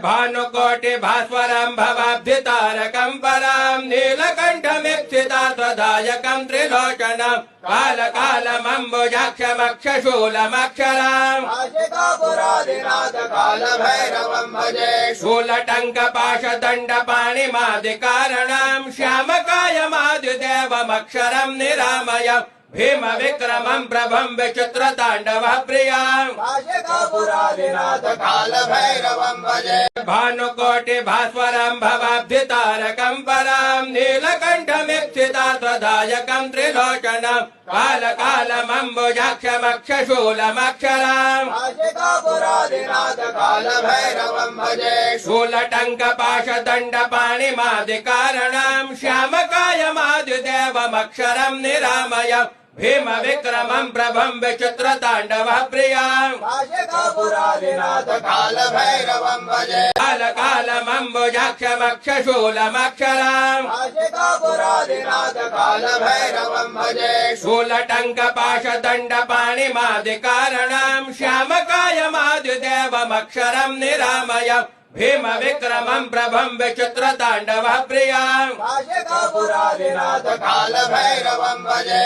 भानुकोटि भास्वरं भवाब्धितारकं परां नीलकण्ठमीप्सितार्थदायकं त्रिलोचनं कालकालमम्बुजाक्षमक्षशूलमक्षराम् कालभैरवं भजे शूलटङ्कपाशदण्डपाणिमादिकारणं श्यामकायमादिदेवमक्षरं निरामयम् भीम विक्रमं प्रभं विचित्रताण्डवः प्रियाम् कालभैरवं भजे भानुकोटि भास्वरं भवाब्धितारकं परां नीलकण्ठमीप्सितार्थदायकं त्रिलोचनं कालकालमम्बुजाक्षमक्षशूलमक्षराम् कालभैरवं भजे शूलटङ्कपाशदण्डपाणिमादिकारणं श्यामकायमादिदेवमक्षरं निरामयम् भीम विक्रमं प्रभं विचित्रताण्डवः प्रियाम् कालभैरवं भजे कालकालमम्बुजाक्षमक्षशूलमक्षराम् कालभैरवं भजे शूलटङ्कपाशदण्डपाणिमादिकारणं श्यामकायमादिदेवमक्षरं निरामयम् भीम विक्रमं प्रभं विचित्रताण्डवः प्रियाम् कालभैरवं भजे